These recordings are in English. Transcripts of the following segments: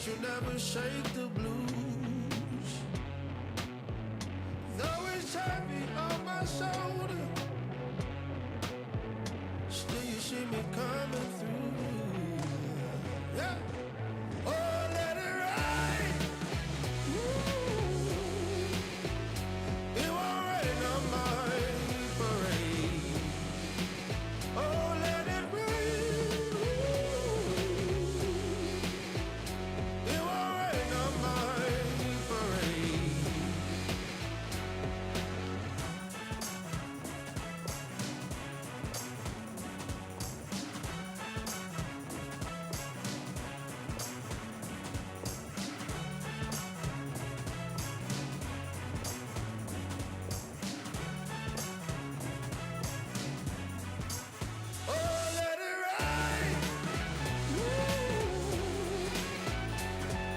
you never shake the blues. Though it's heavy on my shoulder, still you see me coming through. Yeah. Oh, let it ride. Ooh. It won't rain on my parade. Oh, let it rain. Ooh. It won't rain on my parade. Oh, let it ride. Ooh.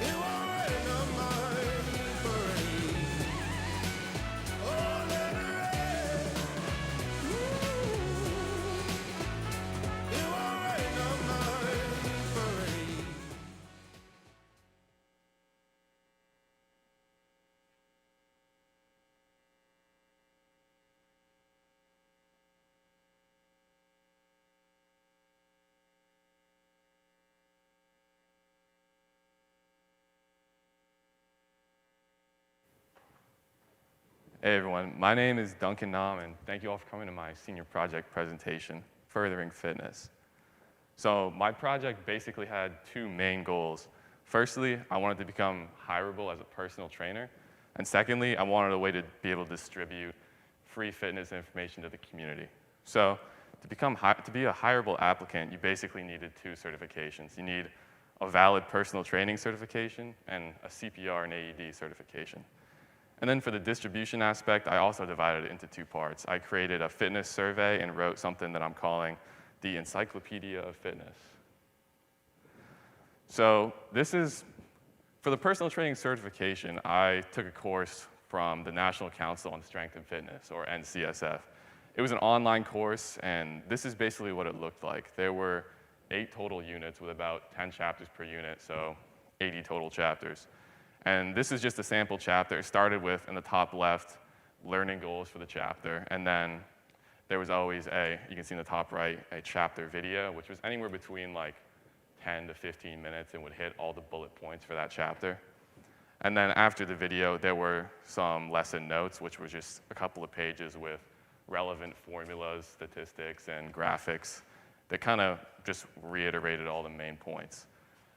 It won't rain on my parade. Oh, let it rain. Ooh. It won't rain on my parade. Hey everyone, my name is Duncan Nam, and thank you all for coming to my senior project presentation, Furthering Fitness. So my project basically had two main goals. Firstly, I wanted to become hireable as a personal trainer, and secondly, I wanted a way to be able to distribute free fitness information to the community. So to be a hireable applicant, you basically needed two certifications. You need a valid personal training certification and a CPR and AED certification. And then for the distribution aspect, I also divided it into two parts. I created a fitness survey and wrote something that I'm calling the Encyclopedia of Fitness. So this is, for the personal training certification, I took a course from the National Council on Strength and Fitness, or NCSF. It was an online course, and this is basically what it looked like. There were 8 total units with about 10 chapters per unit, so 80 total chapters. And this is just a sample chapter. It started with, in the top left, learning goals for the chapter. And then there was always you can see in the top right, a chapter video, which was anywhere between like 10 to 15 minutes and would hit all the bullet points for that chapter. And then after the video, there were some lesson notes, which were just a couple of pages with relevant formulas, statistics, and graphics that kind of just reiterated all the main points.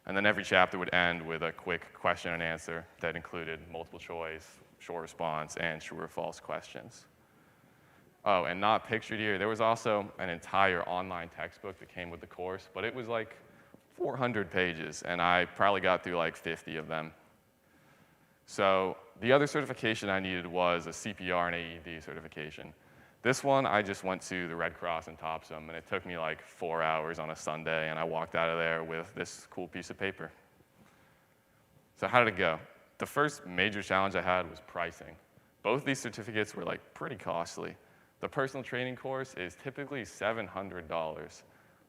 And then every chapter would end with a quick question and answer that included multiple choice, short response, and true or false questions. Oh, and not pictured here, there was also an entire online textbook that came with the course, but it was like 400 pages, and I probably got through like 50 of them. So the other certification I needed was a CPR and AED certification. This one, I just went to the Red Cross in Topsom, and it took me like 4 hours on a Sunday, and I walked out of there with this cool piece of paper. So how did it go? The first major challenge I had was pricing. Both these certificates were like pretty costly. The personal training course is typically $700,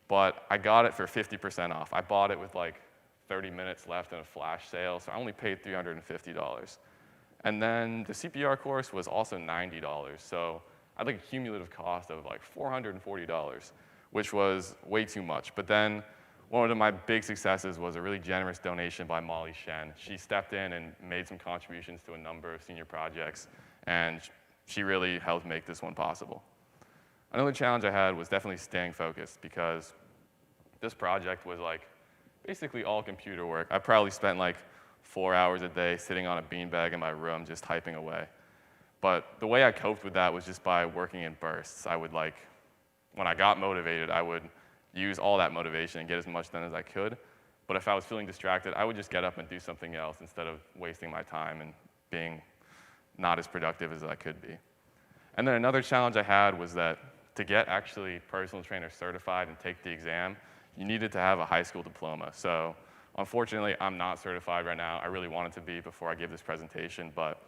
but I got it for 50% off. I bought it with like 30 minutes left in a flash sale, so I only paid $350. And then the CPR course was also $90, so I had like a cumulative cost of like $440, which was way too much. But then one of my big successes was a really generous donation by Molly Shen. She stepped in and made some contributions to a number of senior projects, and she really helped make this one possible. Another challenge I had was definitely staying focused, because this project was like basically all computer work. I probably spent like 4 hours a day sitting on a beanbag in my room just typing away. But the way I coped with that was just by working in bursts. I would when I got motivated, I would use all that motivation and get as much done as I could. But if I was feeling distracted, I would just get up and do something else instead of wasting my time and being not as productive as I could be. And then another challenge I had was that to get actually personal trainer certified and take the exam, you needed to have a high school diploma. So unfortunately, I'm not certified right now. I really wanted to be before I gave this presentation, but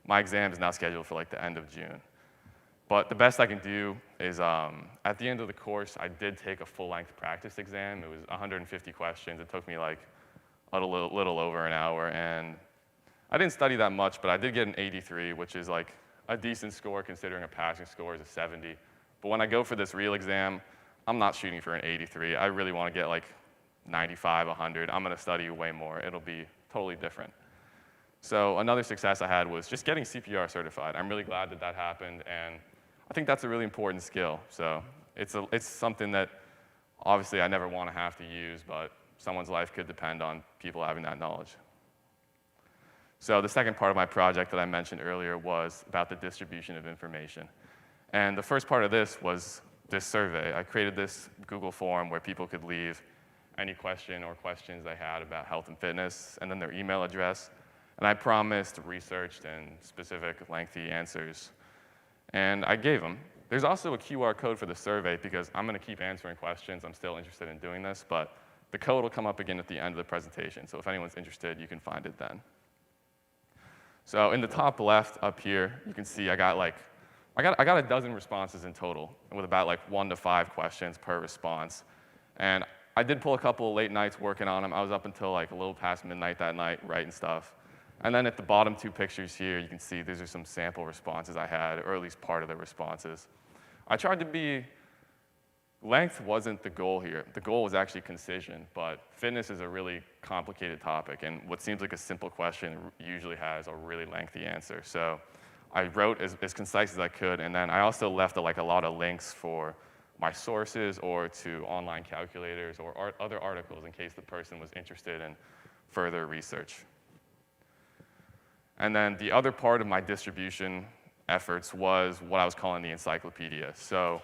my exam is now scheduled for like the end of June. But the best I can do is at the end of the course, I did take a full-length practice exam. It was 150 questions. It took me like a little over an hour. And I didn't study that much, but I did get an 83, which is like a decent score considering a passing score is a 70. But when I go for this real exam, I'm not shooting for an 83. I really want to get like 95, 100. I'm going to study way more. It'll be totally different. So another success I had was just getting CPR certified. I'm really glad that that happened, and I think that's a really important skill. So it's something that obviously I never want to have to use, but someone's life could depend on people having that knowledge. So the second part of my project that I mentioned earlier was about the distribution of information. And the first part of this was this survey. I created this Google form where people could leave any question or questions they had about health and fitness, and then their email address. And I promised researched and specific lengthy answers. And I gave them. There's also a QR code for the survey because I'm going to keep answering questions. I'm still interested in doing this, but the code will come up again at the end of the presentation. So if anyone's interested, you can find it then. So in the top left up here, you can see I got a dozen responses in total, with about like 1 to 5 questions per response. And I did pull a couple of late nights working on them. I was up until like a little past midnight that night writing stuff. And then at the bottom 2 pictures here, you can see these are some sample responses I had, or at least part of the responses. I tried to be, length wasn't the goal here. The goal was actually concision, but fitness is a really complicated topic, and what seems like a simple question usually has a really lengthy answer. So I wrote as concise as I could, and then I also left a lot of links for my sources or to online calculators or other articles in case the person was interested in further research. And then the other part of my distribution efforts was what I was calling the encyclopedia. So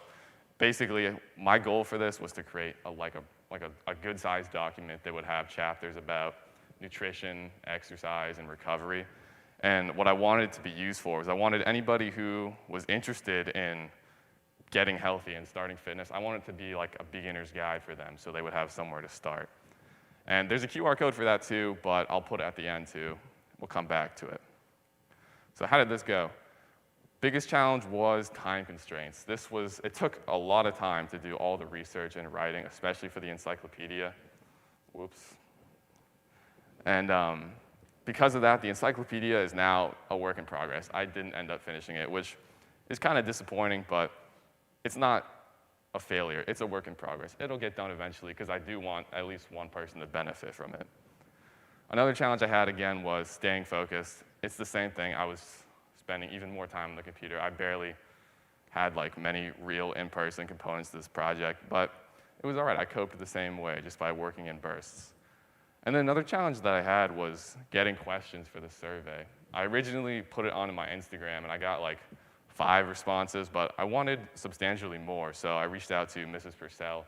basically, my goal for this was to create a good-sized document that would have chapters about nutrition, exercise, and recovery. And what I wanted it to be used for was I wanted anybody who was interested in getting healthy and starting fitness, I wanted it to be like a beginner's guide for them so they would have somewhere to start. And there's a QR code for that too, but I'll put it at the end too. We'll come back to it. So how did this go? Biggest challenge was time constraints. It took a lot of time to do all the research and writing, especially for the encyclopedia. Whoops. And because of that, the encyclopedia is now a work in progress. I didn't end up finishing it, which is kind of disappointing, but it's not a failure. It's a work in progress. It'll get done eventually because I do want at least one person to benefit from it. Another challenge I had, again, was staying focused. It's the same thing. I was spending even more time on the computer. I barely had many real in-person components to this project, but it was all right. I coped the same way, just by working in bursts. And then another challenge that I had was getting questions for the survey. I originally put it onto my Instagram, and I got 5 responses, but I wanted substantially more, so I reached out to Mrs. Purcell,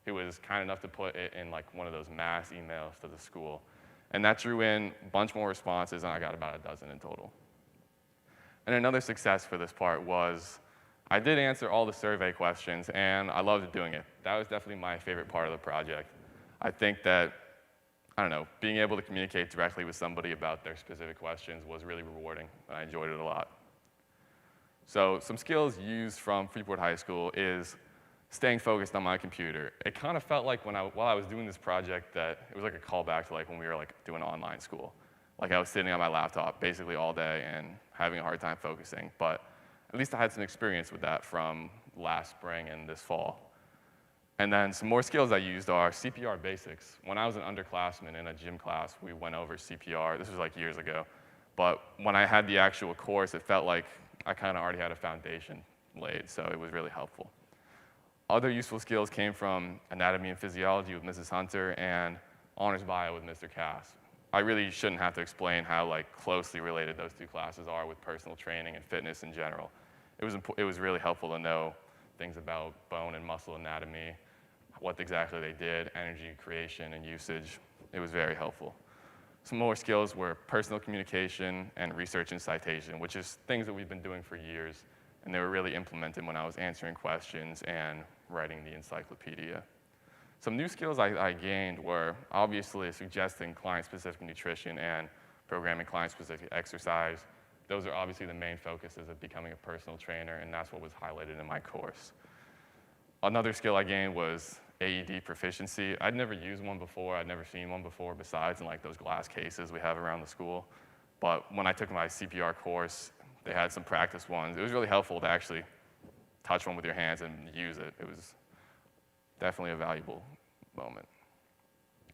who was kind enough to put it in one of those mass emails to the school. And that drew in a bunch more responses, and I got about a dozen in total. And another success for this part was I did answer all the survey questions, and I loved doing it. That was definitely my favorite part of the project. I think that, being able to communicate directly with somebody about their specific questions was really rewarding, and I enjoyed it a lot. So some skills used from Freeport High School is staying focused on my computer. It kind of felt like while I was doing this project that it was like a callback to when we were doing online school. I was sitting on my laptop basically all day and having a hard time focusing, but at least I had some experience with that from last spring and this fall. And then some more skills I used are CPR basics. When I was an underclassman in a gym class, we went over CPR. This was years ago. But when I had the actual course, it felt like I kind of already had a foundation laid, so it was really helpful. Other useful skills came from anatomy and physiology with Mrs. Hunter and honors bio with Mr. Cass. I really shouldn't have to explain how closely related those 2 classes are with personal training and fitness in general. It was really helpful to know things about bone and muscle anatomy, what exactly they did, energy creation and usage. It was very helpful. Some more skills were personal communication and research and citation, which is things that we've been doing for years, and they were really implemented when I was answering questions and writing the encyclopedia. Some new skills I gained were obviously suggesting client-specific nutrition and programming client-specific exercise. Those are obviously the main focuses of becoming a personal trainer, and that's what was highlighted in my course. Another skill I gained was AED proficiency. I'd never used one before. I'd never seen one before besides in like those glass cases we have around the school. But when I took my CPR course, they had some practice ones. It was really helpful to actually touch one with your hands and use it. It was definitely a valuable moment.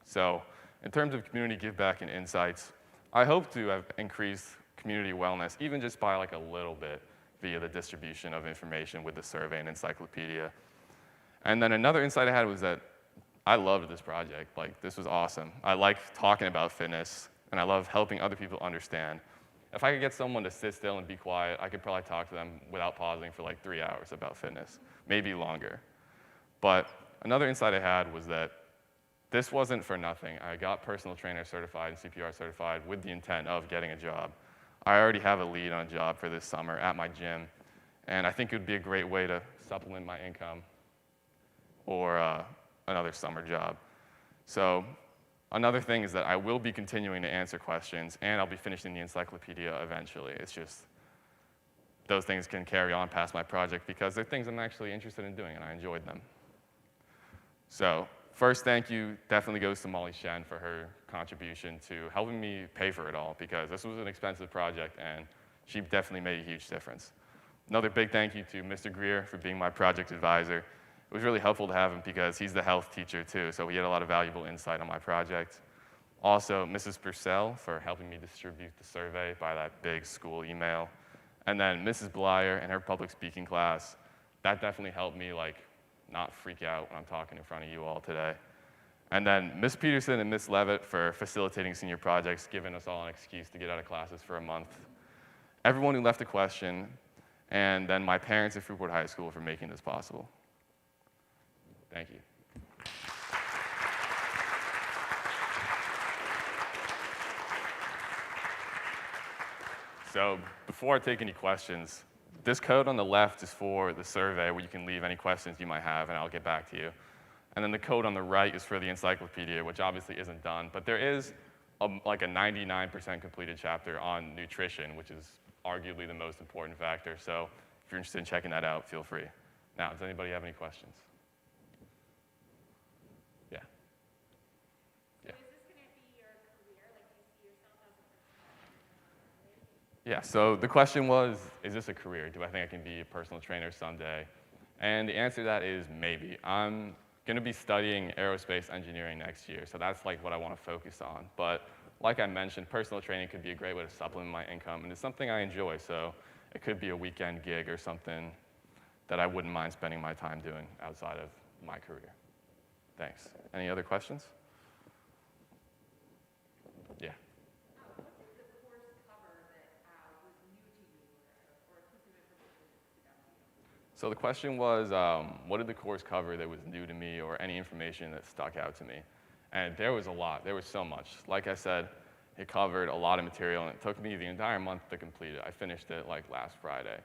So in terms of community give back and insights, I hope to have increased community wellness, even just by like a little bit via the distribution of information with the survey and encyclopedia. And then another insight I had was that I loved this project. Like, this was awesome. I like talking about fitness, and I love helping other people understand. If I could get someone to sit still and be quiet, I could probably talk to them without pausing for like 3 hours about fitness, maybe longer. But another insight I had was that this wasn't for nothing. I got personal trainer certified and CPR certified with the intent of getting a job. I already have a lead on a job for this summer at my gym, and I think it would be a great way to supplement my income or another summer job. So another thing is that I will be continuing to answer questions, and I'll be finishing the encyclopedia eventually. It's just those things can carry on past my project because they're things I'm actually interested in doing, and I enjoyed them. So first thank you definitely goes to Molly Shen for her contribution to helping me pay for it all, because this was an expensive project, and she definitely made a huge difference. Another big thank you to Mr. Greer for being my project advisor. It was really helpful to have him because he's the health teacher too, so he had a lot of valuable insight on my project. Also, Mrs. Purcell for helping me distribute the survey by that big school email. And then Mrs. Blyer and her public speaking class. That definitely helped me like not freak out when I'm talking in front of you all today. And then Ms. Peterson and Ms. Levitt for facilitating senior projects, giving us all an excuse to get out of classes for a month. Everyone who left a question, and then my parents at Freeport High School for making this possible. Thank you. So before I take any questions, this code on the left is for the survey where you can leave any questions you might have, and I'll get back to you. And then the code on the right is for the encyclopedia, which obviously isn't done, but there is like a 99% completed chapter on nutrition, which is arguably the most important factor. So if you're interested in checking that out, feel free. Now, does anybody have any questions? Yeah. Yeah. So is this going to be your career? Like, do you see yourself as a Yeah, so the question was, is this a career? Do I think I can be a personal trainer someday? And the answer to that is maybe. I'm going to be studying aerospace engineering next year, so that's like what I want to focus on. But like I mentioned, personal training could be a great way to supplement my income, and it's something I enjoy, so it could be a weekend gig or something that I wouldn't mind spending my time doing outside of my career. Thanks. Any other questions? Yeah. what did the course cover that was new to you or a piece of information that stood out to you? So the question was, what did the course cover that was new to me or any information that stuck out to me? And there was a lot. There was so much. Like I said, it covered a lot of material, and it took me the entire month to complete it. I finished it like last Friday.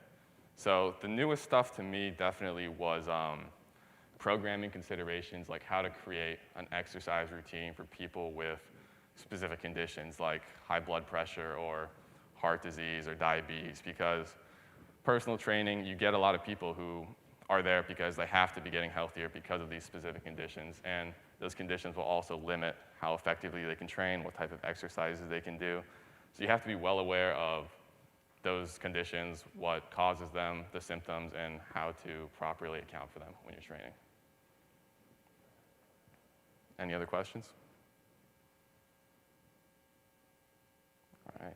So the newest stuff to me definitely was programming considerations, like how to create an exercise routine for people with specific conditions like high blood pressure or heart disease or diabetes, because personal training, you get a lot of people who are there because they have to be getting healthier because of these specific conditions, and those conditions will also limit how effectively they can train, what type of exercises they can do. So you have to be well aware of those conditions, what causes them, the symptoms, and how to properly account for them when you're training. Any other questions? All right.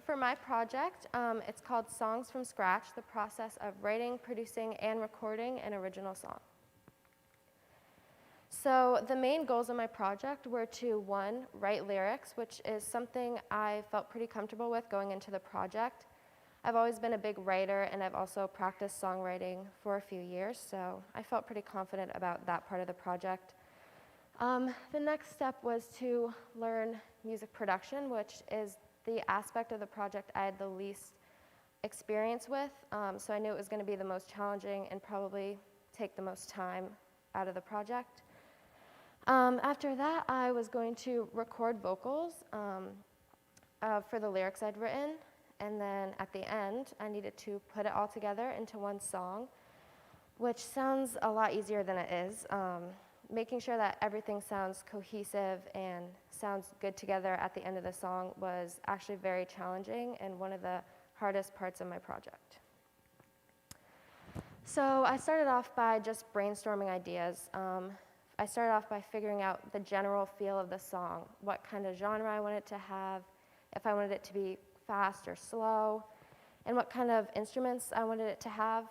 for my project, it's called Songs from Scratch, the process of writing, producing, and recording an original song. So the main goals of my project were to, one, write lyrics, which is something I felt pretty comfortable with going into the project. I've always been a big writer, and I've also practiced songwriting for a few years, so I felt pretty confident about that part of the project. The next step was to learn music production, which is the aspect of the project I had the least experience with, so I knew it was going to be the most challenging and probably take the most time out of the project. After that, I was going to record vocals for the lyrics I'd written, and then at the end, I needed to put it all together into one song, which sounds a lot easier than it is. Making sure that everything sounds cohesive and sounds good together at the end of the song was actually very challenging and one of the hardest parts of my project. So I started off by just brainstorming ideas. I started off by figuring out the general feel of the song, what kind of genre I wanted to have, if I wanted it to be fast or slow, and what kind of instruments I wanted it to have.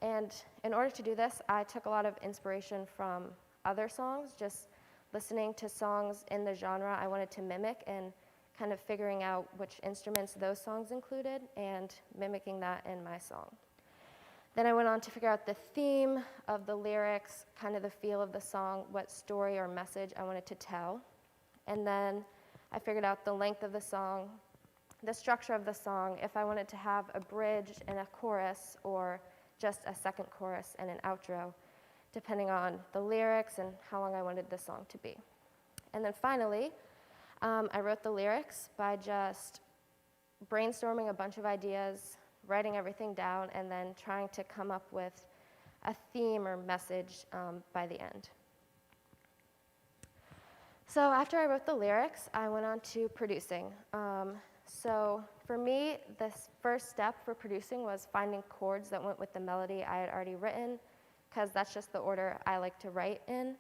And in order to do this, I took a lot of inspiration from other songs, just listening to songs in the genre I wanted to mimic and kind of figuring out which instruments those songs included and mimicking that in my song. Then I went on to figure out the theme of the lyrics, kind of the feel of the song, what story or message I wanted to tell. And then I figured out the length of the song, the structure of the song, if I wanted to have a bridge and a chorus or just a second chorus and an outro, depending on the lyrics and how long I wanted the song to be. And then finally, I wrote the lyrics by just brainstorming a bunch of ideas, writing everything down, and then trying to come up with a theme or message by the end. So after I wrote the lyrics, I went on to producing. So for me, this first step for producing was finding chords that went with the melody I had already written, because that's just the order I like to write in.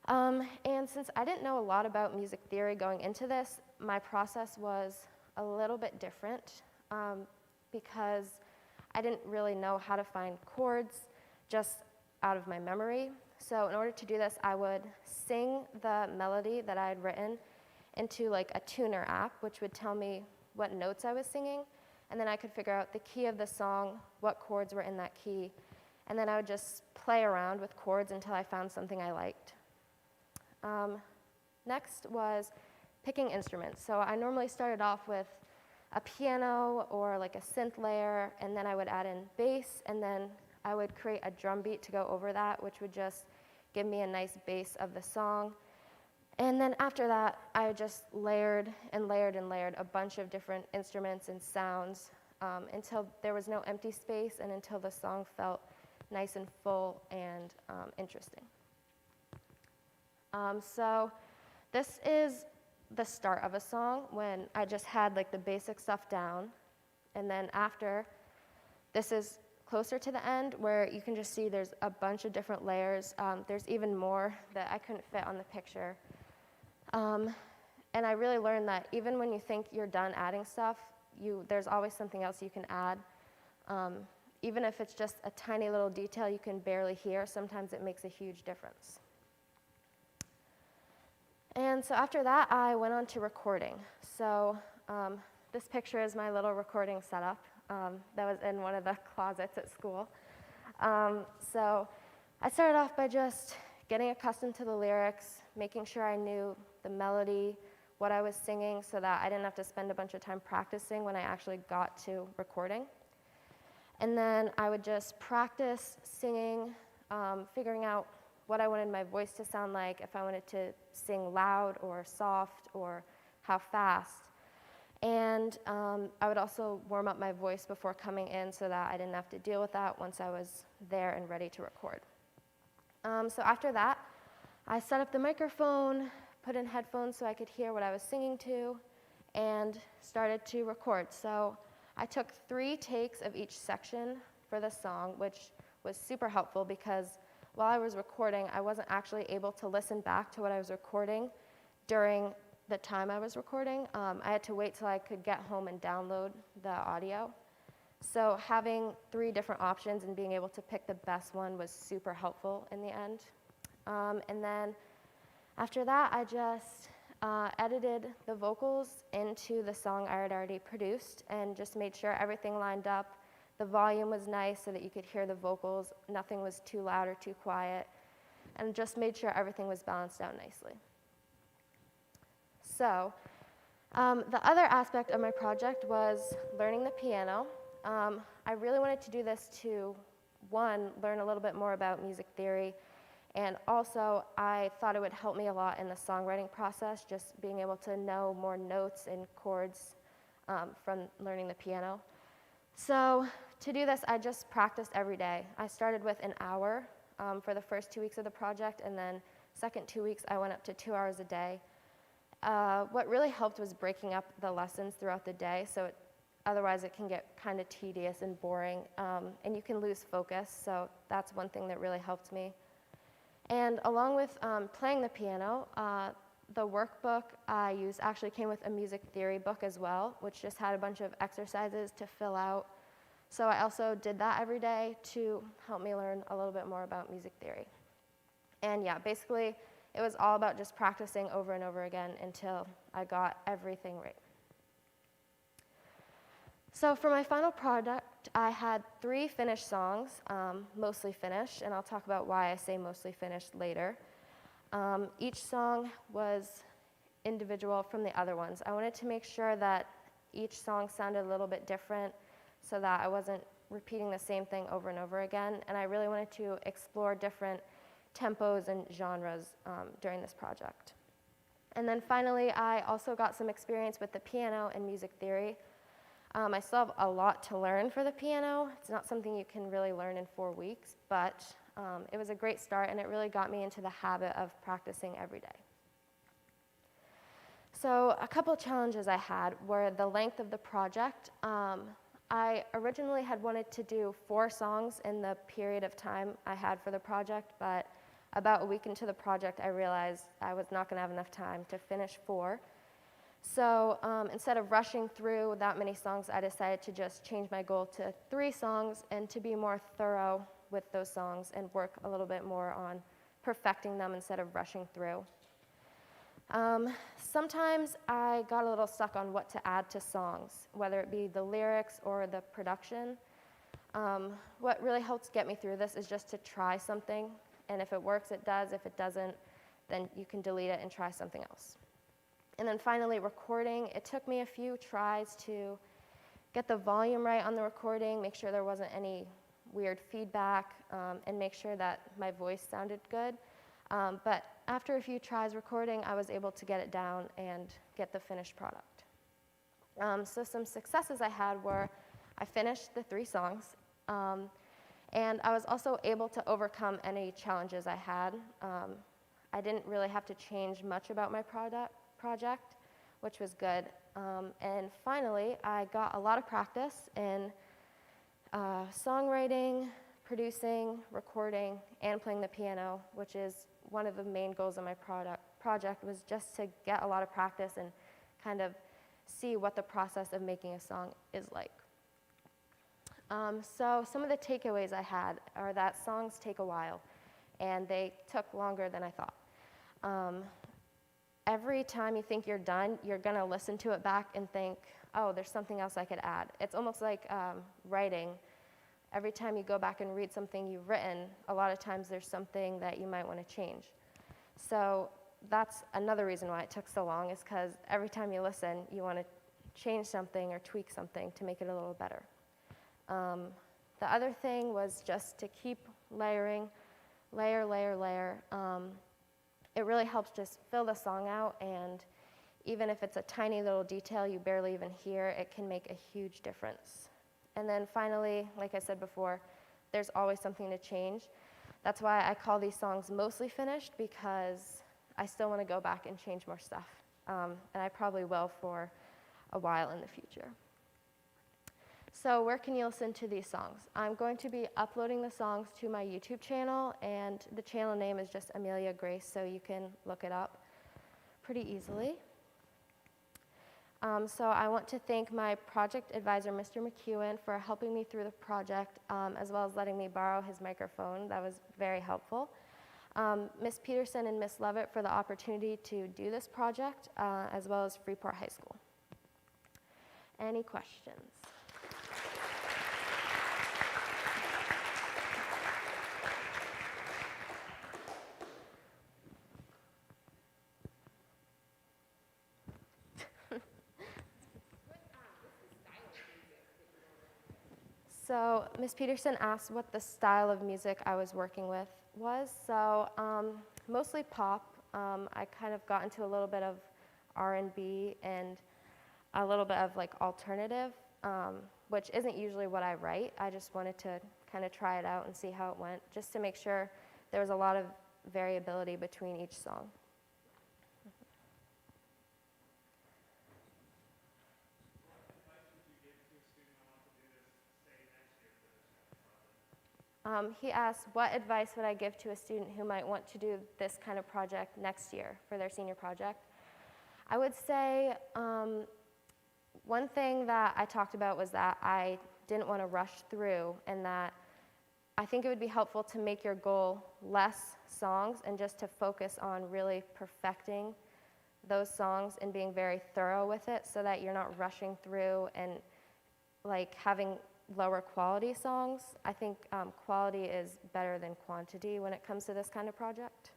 And since I didn't know a lot about music theory going into this, my process was a little bit different because I didn't really know how to find chords just out of my memory. So in order to do this, I would sing the melody that I had written into like a tuner app, which would tell me what notes I was singing, and then I could figure out the key of the song, what chords were in that key, and then I would just play around with chords until I found something I liked. Next was picking instruments. So I normally started off with a piano or like a synth layer, and then I would add in bass, and then I would create a drum beat to go over that, which would just give me a nice base of the song. And then after that, I just layered and layered and layered a bunch of different instruments and sounds until there was no empty space and until the song felt nice and full and interesting. So this is the start of a song when I just had like the basic stuff down. And then after, this is closer to the end where you can just see there's a bunch of different layers. There's even more that I couldn't fit on the picture. And I really learned that even when you think you're done adding stuff, there's always something else you can add. Even if it's just a tiny little detail you can barely hear, sometimes it makes a huge difference. And so after that, I went on to recording. So this picture is my little recording setup that was in one of the closets at school. So I started off by just getting accustomed to the lyrics, making sure I knew the melody, what I was singing, so that I didn't have to spend a bunch of time practicing when I actually got to recording. And then I would just practice singing, figuring out what I wanted my voice to sound like, if I wanted to sing loud or soft or how fast. And I would also warm up my voice before coming in so that I didn't have to deal with that once I was there and ready to record. So after that, I set up the microphone, put in headphones so I could hear what I was singing to, and started to record. So I took 3 takes of each section for the song, which was super helpful because while I was recording, I wasn't actually able to listen back to what I was recording during the time I was recording. I had to wait till I could get home and download the audio. So having 3 different options and being able to pick the best one was super helpful in the end. And then after that, I just edited the vocals into the song I had already produced and just made sure everything lined up. The volume was nice so that you could hear the vocals. Nothing was too loud or too quiet. And just made sure everything was balanced out nicely. So the other aspect of my project was learning the piano. I really wanted to do this to, one, learn a little bit more about music theory, and also I thought it would help me a lot in the songwriting process, just being able to know more notes and chords from learning the piano. So to do this, I just practiced every day. I started with an hour for the first 2 weeks of the project, and then second 2 weeks I went up to 2 hours a day. What really helped was breaking up the lessons throughout the day, so otherwise it can get kind of tedious and boring, and you can lose focus, so that's one thing that really helped me. And along with playing the piano, the workbook I used actually came with a music theory book as well, which just had a bunch of exercises to fill out. So I also did that every day to help me learn a little bit more about music theory. And yeah, basically it was all about just practicing over and over again until I got everything right. So for my final product, I had 3 finished songs, mostly finished, and I'll talk about why I say mostly finished later. Each song was individual from the other ones. I wanted to make sure that each song sounded a little bit different so that I wasn't repeating the same thing over and over again, and I really wanted to explore different tempos and genres during this project. And then finally, I also got some experience with the piano and music theory. I still have a lot to learn for the piano. It's not something you can really learn in 4 weeks, but it was a great start, and it really got me into the habit of practicing every day. So a couple challenges I had were the length of the project. I originally had wanted to do 4 songs in the period of time I had for the project, but about a week into the project, I realized I was not going to have enough time to finish 4. So instead of rushing through that many songs, I decided to just change my goal to 3 songs and to be more thorough with those songs and work a little bit more on perfecting them instead of rushing through. Sometimes I got a little stuck on what to add to songs, whether it be the lyrics or the production. What really helps get me through this is just to try something, and if it works, it does. If it doesn't, then you can delete it and try something else. And then finally, recording. It took me a few tries to get the volume right on the recording, make sure there wasn't any weird feedback, and make sure that my voice sounded good. But after a few tries recording, I was able to get it down and get the finished product. So some successes I had were I finished the 3 songs, and I was also able to overcome any challenges I had. I didn't really have to change much about my project, which was good. And finally, I got a lot of practice in songwriting, producing, recording, and playing the piano, which is one of the main goals of my project was just to get a lot of practice and kind of see what the process of making a song is like. So some of the takeaways I had are that songs take a while, and they took longer than I thought. Every time you think you're done, you're going to listen to it back and think, oh, there's something else I could add. It's almost like writing. Every time you go back and read something you've written, a lot of times there's something that you might want to change. So that's another reason why it took so long, is because every time you listen, you want to change something or tweak something to make it a little better. The other thing was just to keep layering, layer. It really helps just fill the song out, and even if it's a tiny little detail you barely even hear, it can make a huge difference. And then finally, like I said before, there's always something to change. That's why I call these songs mostly finished, because I still want to go back and change more stuff. And I probably will for a while in the future. So where can you listen to these songs? I'm going to be uploading the songs to my YouTube channel, and the channel name is just Amelia Grace, so you can look it up pretty easily. So I want to thank my project advisor, Mr. McEwen, for helping me through the project, as well as letting me borrow his microphone. That was very helpful. Ms. Peterson and Ms. Lovett for the opportunity to do this project, as well as Freeport High School. Any questions? So Ms. Peterson asked what the style of music I was working with was. So mostly pop. I kind of got into a little bit of R&B and a little bit of like alternative, which isn't usually what I write. I just wanted to kind of try it out and see how it went, just to make sure there was a lot of variability between each song. He asked, what advice would I give to a student who might want to do this kind of project next year for their senior project? I would say one thing that I talked about was that I didn't want to rush through, and that I think it would be helpful to make your goal less songs and just to focus on really perfecting those songs and being very thorough with it, so that you're not rushing through and like having lower quality songs. I think quality is better than quantity when it comes to this kind of project.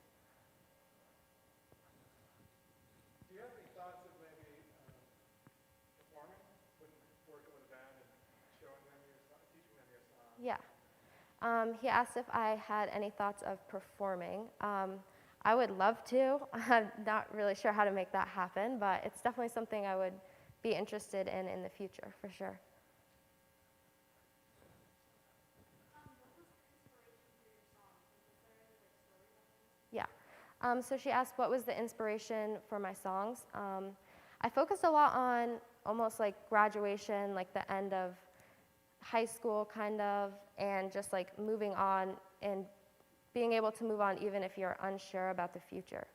Do you have any thoughts of maybe performing, working with a band and showing them your song, teaching them your song? Yeah. He asked if I had any thoughts of performing. I would love to. I'm not really sure how to make that happen, but it's definitely something I would be interested in the future, for sure. Yeah. So she asked what was the inspiration for my songs. I focused a lot on almost like graduation, like the end of high school kind of, and just like moving on and being able to move on even if you're unsure about the future.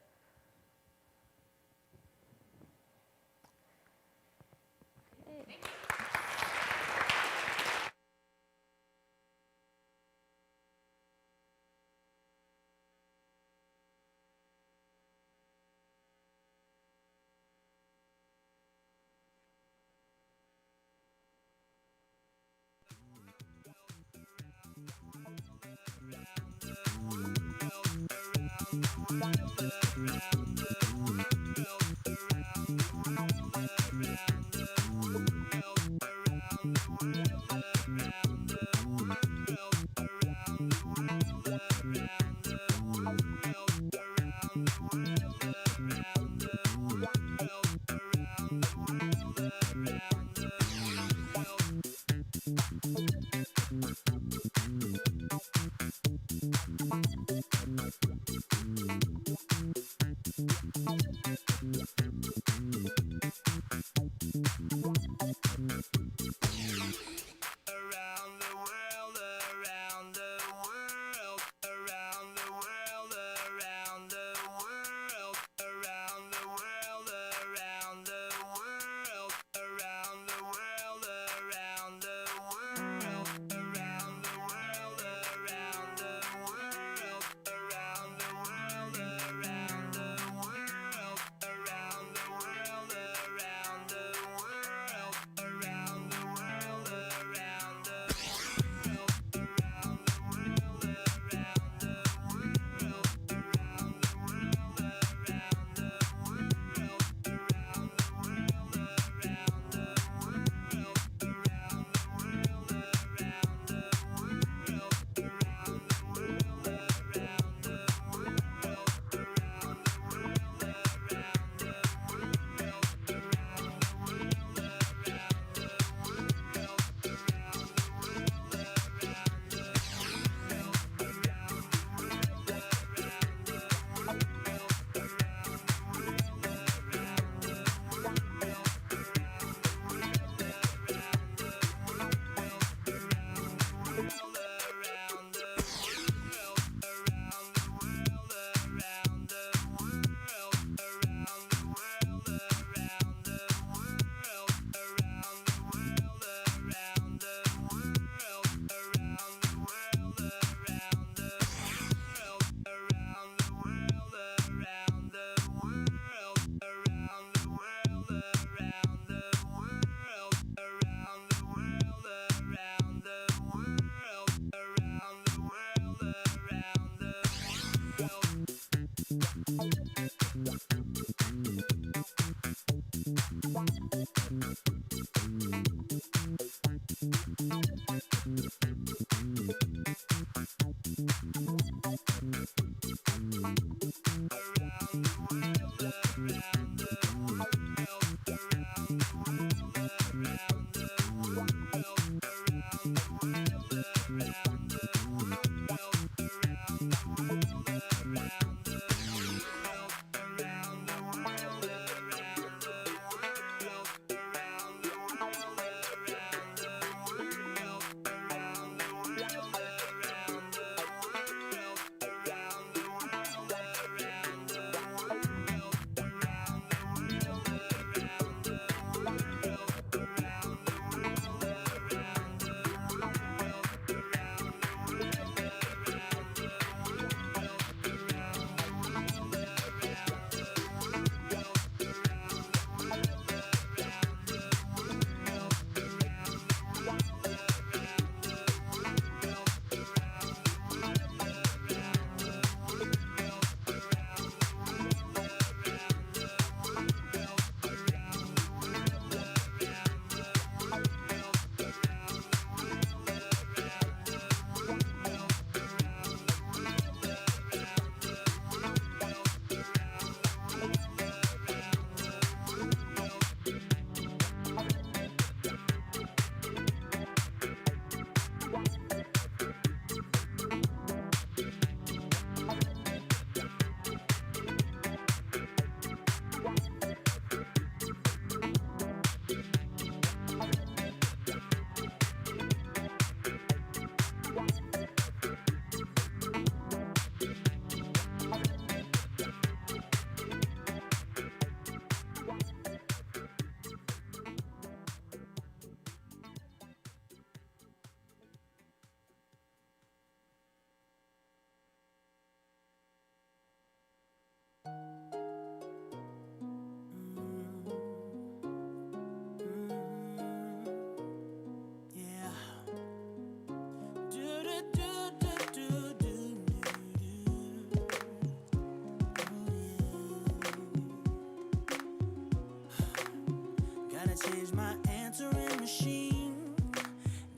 Change my answering machine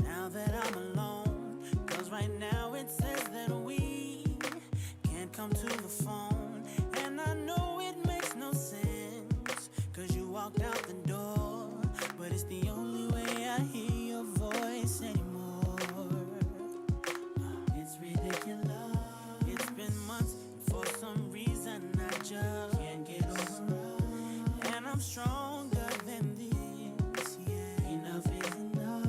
now that I'm alone. Cause right now it says that we can't come to the phone. And I know it makes no sense, cause you walked out the door. But it's the only way I hear your voice anymore. It's ridiculous. It's been months, and for some reason I just can't get over it. And I'm stronger than this. Enough is enough.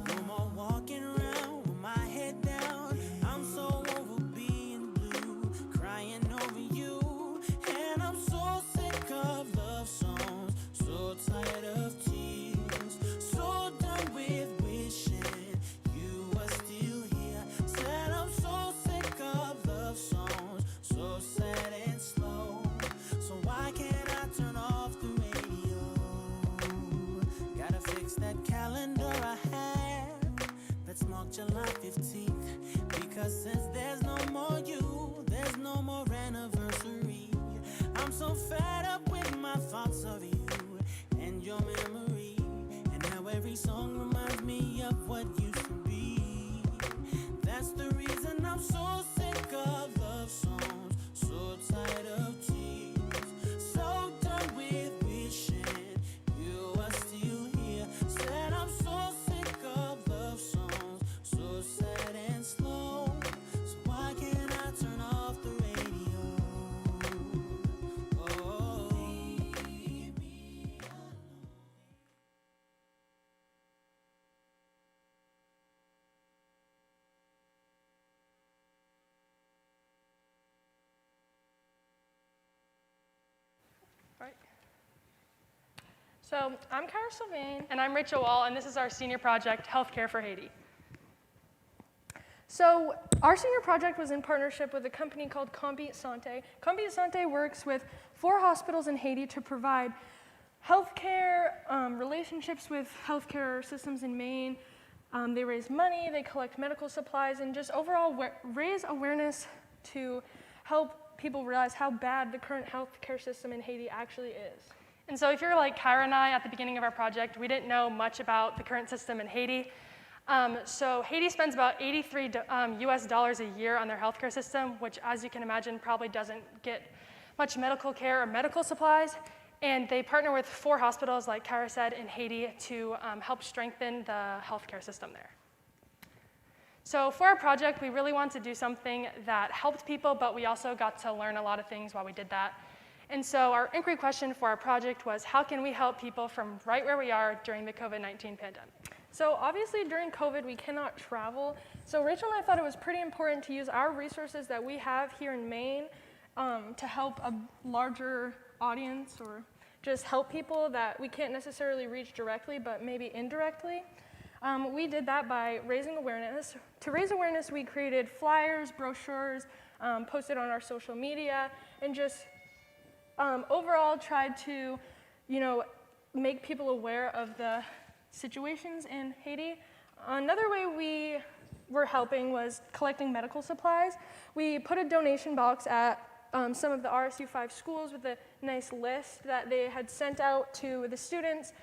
No more walking around with my head down. I'm so over being blue, crying over you. And I'm so sick of love songs, so tired of tears, so done with wishing you were still here. Said I'm so sick of love songs, so sad and slow. So why can't I turn off the radio? Gotta fix that calendar I have that's marked July 15th. Because since there's no more you, there's no more anniversary. I'm so fed up with my thoughts of you and your memory, and how every song reminds me of what used to be. That's the reason I'm so sick of love songs, so tired of tears, so done with wishing you were still here. Said I'm so sick of love songs, so sad and slow. So why can't I turn off the radio? Oh, leave me alone. Right. So I'm Cara Sylvain. And I'm Rachel Wall, and this is our senior project, Healthcare for Haiti. So our senior project was in partnership with a company called Combi Sante. Combi Sante works with 4 hospitals in Haiti to provide healthcare, relationships with healthcare systems in Maine. They raise money, they collect medical supplies, and just overall raise awareness to help people realize how bad the current healthcare system in Haiti actually is. And so if you're like Kyra and I at the beginning of our project, we didn't know much about the current system in Haiti. So Haiti spends about $83 US a year on their healthcare system, which, as you can imagine, probably doesn't get much medical care or medical supplies. And they partner with 4 hospitals, like Kyra said, in Haiti to help strengthen the healthcare system there. So for our project, we really wanted to do something that helped people, but we also got to learn a lot of things while we did that. And so our inquiry question for our project was, how can we help people from right where we are during the COVID-19 pandemic? So obviously during COVID, we cannot travel. So Rachel and I thought it was pretty important to use our resources that we have here in Maine to help a larger audience, or just help people that we can't necessarily reach directly, but maybe indirectly. We did that by raising awareness. To raise awareness, we created flyers, brochures, posted on our social media, and just overall tried to, make people aware of the situations in Haiti. Another way we were helping was collecting medical supplies. We put a donation box at some of the RSU 5 schools with a nice list that they had sent out to the students,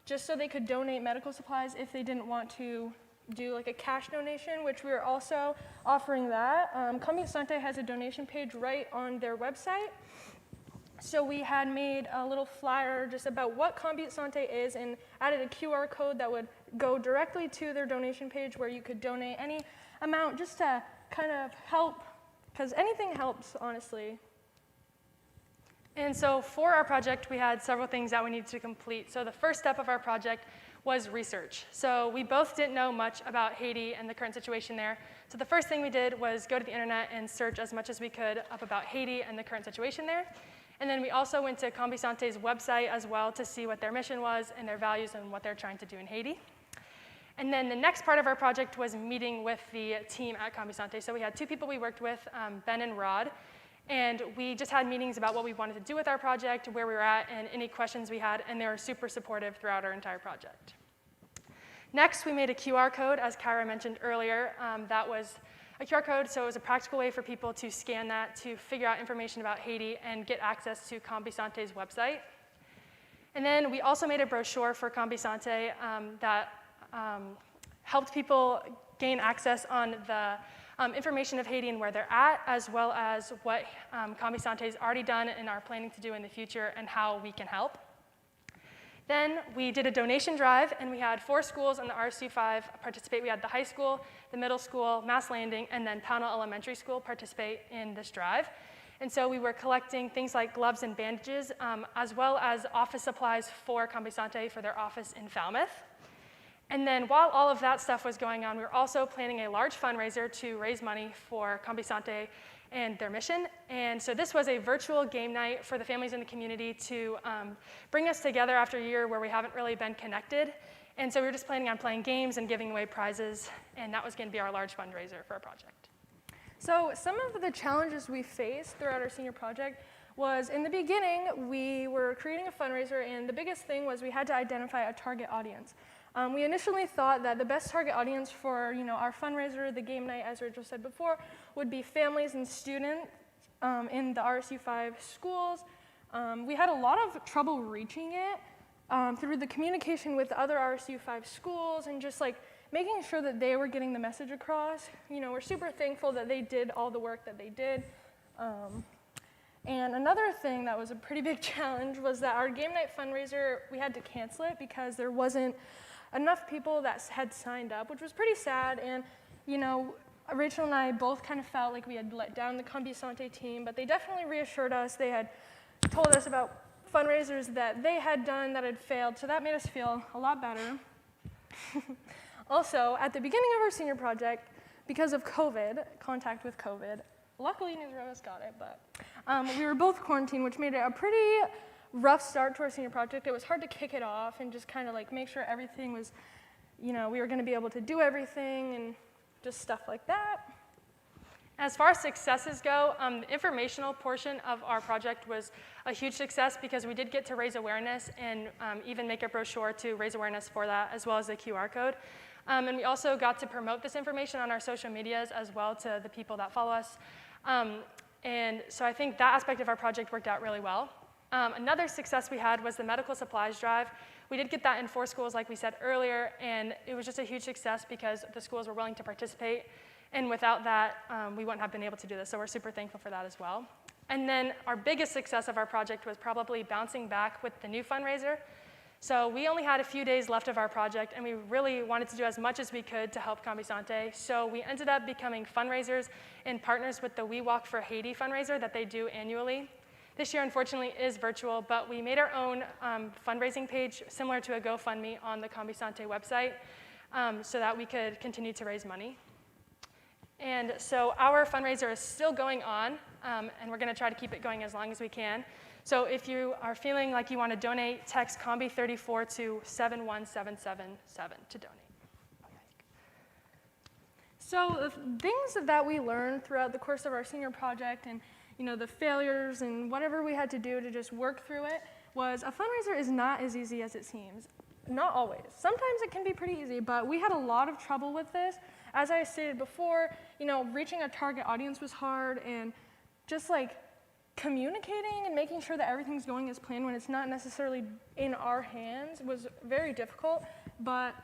just so they could donate medical supplies if they didn't want to do like a cash donation, which we are also offering that. Combien Santé has a donation page right on their website. So we had made a little flyer just about what Combien Santé is and added a QR code that would go directly to their donation page where you could donate any amount just to kind of help, because anything helps, honestly. And so for our project, we had several things that we needed to complete. So the first step of our project was research. So we both didn't know much about Haiti and the current situation there. So the first thing we did was go to the internet and search as much as we could up about Haiti and the current situation there. And then we also went to Combien Santé's website as well to see what their mission was and their values and what they're trying to do in Haiti. And then the next part of our project was meeting with the team at Combien Santé. So we had 2 people we worked with, Ben and Rod. And we just had meetings about what we wanted to do with our project, where we were at, and any questions we had, and they were super supportive throughout our entire project. Next, we made a QR code, as Kyra mentioned earlier. That was a QR code, so it was a practical way for people to scan that to figure out information about Haiti and get access to Combien Santé's website. And then we also made a brochure for Combien Santé that helped people gain access on the information of Haiti and where they're at, as well as what Combien Santé has already done and are planning to do in the future and how we can help. Then we did a donation drive, and we had 4 schools in the RSU 5 participate. We had the high school, the middle school, Mass Landing, and then Pownell Elementary School participate in this drive. And so we were collecting things like gloves and bandages, as well as office supplies for Combien Santé for their office in Falmouth. And then while all of that stuff was going on, we were also planning a large fundraiser to raise money for Combien Santé and their mission. And so this was a virtual game night for the families in the community to bring us together after a year where we haven't really been connected. And so we were just planning on playing games and giving away prizes, and that was going to be our large fundraiser for our project. So some of the challenges we faced throughout our senior project was, in the beginning, we were creating a fundraiser, and the biggest thing was we had to identify a target audience. We initially thought that the best target audience for our fundraiser, the game night, as Rachel said before, would be families and students in the RSU 5 schools. We had a lot of trouble reaching it through the communication with the other RSU 5 schools and just like making sure that they were getting the message across. We're super thankful that they did all the work that they did. And another thing that was a pretty big challenge was that our game night fundraiser, we had to cancel it because there wasn't enough people that had signed up, which was pretty sad. And, Rachel and I both kind of felt like we had let down the Combien Santé team, but they definitely reassured us. They had told us about fundraisers that they had done that had failed, so that made us feel a lot better. Also, at the beginning of our senior project, because of COVID, contact with COVID, luckily neither of us got it, but we were both quarantined, which made it a pretty rough start to our senior project. It was hard to kick it off and just kind of like make sure everything was, we were going to be able to do everything and just stuff like that. As far as successes go, the informational portion of our project was a huge success because we did get to raise awareness and even make a brochure to raise awareness for that, as well as the QR code. And we also got to promote this information on our social medias as well to the people that follow us. And so I think that aspect of our project worked out really well. Another success we had was the medical supplies drive. We did get that in 4 schools, like we said earlier, and it was just a huge success because the schools were willing to participate. And without that, we wouldn't have been able to do this. So we're super thankful for that as well. And then our biggest success of our project was probably bouncing back with the new fundraiser. So we only had a few days left of our project, and we really wanted to do as much as we could to help Combi Sante. So we ended up becoming fundraisers and partners with the We Walk for Haiti fundraiser that they do annually. This year, unfortunately, is virtual, but we made our own fundraising page similar to a GoFundMe on the Combi Sante website so that we could continue to raise money. And so our fundraiser is still going on, and we're going to try to keep it going as long as we can. So if you are feeling like you want to donate, text COMBI34 to 71777 to donate. So the things that we learned throughout the course of our senior project and the failures and whatever we had to do to just work through it was a fundraiser is not as easy as it seems. Not always. Sometimes it can be pretty easy, but we had a lot of trouble with this. As I stated before, reaching a target audience was hard, and just like communicating and making sure that everything's going as planned when it's not necessarily in our hands was very difficult. But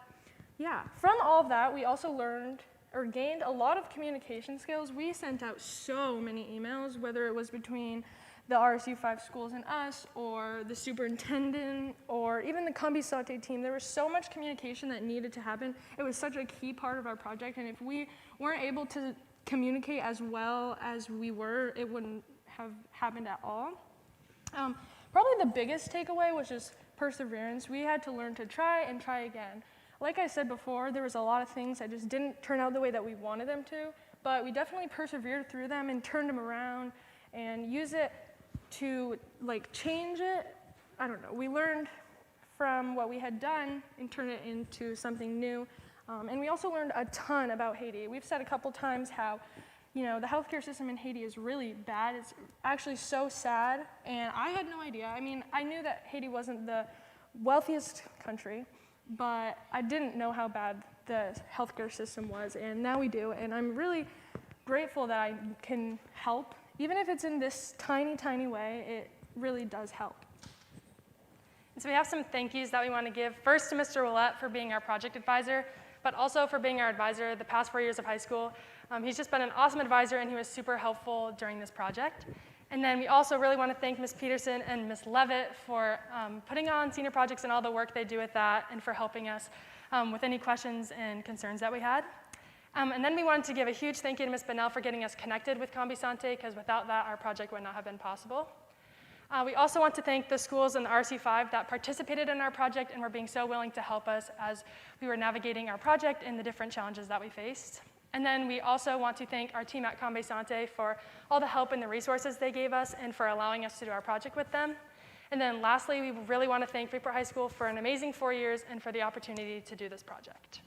yeah, from all of that, we also learned or gained a lot of communication skills. We sent out so many emails, whether it was between the RSU 5 schools and us, or the superintendent, or even the Combi Sante team. There was so much communication that needed to happen. It was such a key part of our project, and if we weren't able to communicate as well as we were, it wouldn't have happened at all. Probably the biggest takeaway was just perseverance. We had to learn to try and try again. Like I said before, there was a lot of things that just didn't turn out the way that we wanted them to, but we definitely persevered through them and turned them around and use it to change it. I don't know. We learned from what we had done and turned it into something new. And we also learned a ton about Haiti. We've said a couple times how the healthcare system in Haiti is really bad. It's actually so sad, and I had no idea. I mean, I knew that Haiti wasn't the wealthiest country, but I didn't know how bad the healthcare system was, and now we do, and I'm really grateful that I can help. Even if it's in this tiny, tiny way, it really does help. And so we have some thank yous that we want to give. First to Mr. Willett for being our project advisor, but also for being our advisor the past 4 years of high school. He's just been an awesome advisor, and he was super helpful during this project. And then we also really want to thank Ms. Peterson and Ms. Levitt for putting on senior projects and all the work they do with that, and for helping us with any questions and concerns that we had. And then we wanted to give a huge thank you to Ms. Bennell for getting us connected with Combi Sante, because without that, our project would not have been possible. We also want to thank the schools in the RC5 that participated in our project and were being so willing to help us as we were navigating our project and the different challenges that we faced. And then we also want to thank our team at Combi Sante for all the help and the resources they gave us and for allowing us to do our project with them. And then lastly, we really want to thank Freeport High School for an amazing 4 years and for the opportunity to do this project.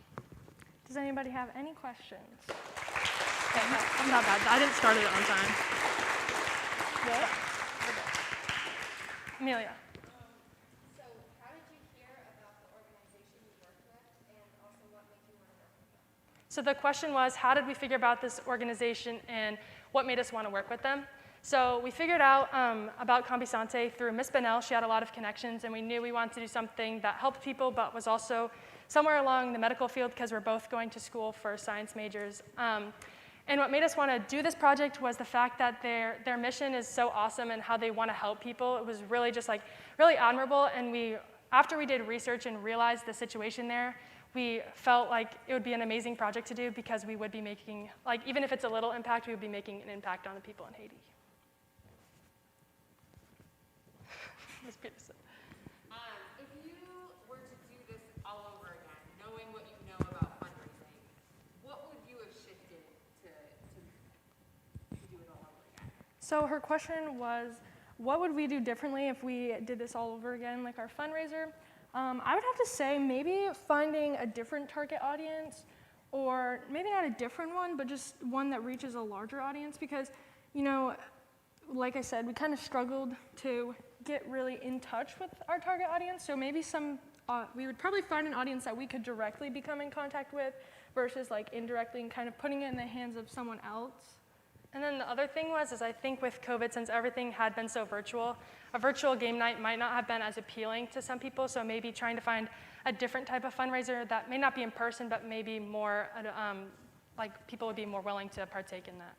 Does anybody have any questions? Okay, no, I'm not bad. I didn't start it on time. What? Amelia. So how did you hear about the organization you worked with, and also what made you want to work with them? So the question was, how did we figure about this organization and what made us want to work with them? So we figured out about Combi Sante through Ms. Bennell. She had a lot of connections, and we knew we wanted to do something that helped people but was also somewhere along the medical field, because we're both going to school for science majors. And what made us want to do this project was the fact that their mission is so awesome and how they want to help people. It was really just really admirable, and after we did research and realized the situation there, we felt like it would be an amazing project to do, because we would be making, even if it's a little impact, we would be making an impact on the people in Haiti. Ms. Peterson. If you were to do this all over again, knowing what you know about fundraising, what would you have shifted to do it all over again? So her question was, what would we do differently if we did this all over again, like our fundraiser? I would have to say maybe finding a different target audience, or maybe not a different one, but just one that reaches a larger audience, because, like I said, we kind of struggled to get really in touch with our target audience. So maybe we would probably find an audience that we could directly become in contact with versus indirectly, and kind of putting it in the hands of someone else. And then the other thing is I think with COVID, since everything had been so virtual, a virtual game night might not have been as appealing to some people, so maybe trying to find a different type of fundraiser that may not be in person, but maybe more, like people would be more willing to partake in that.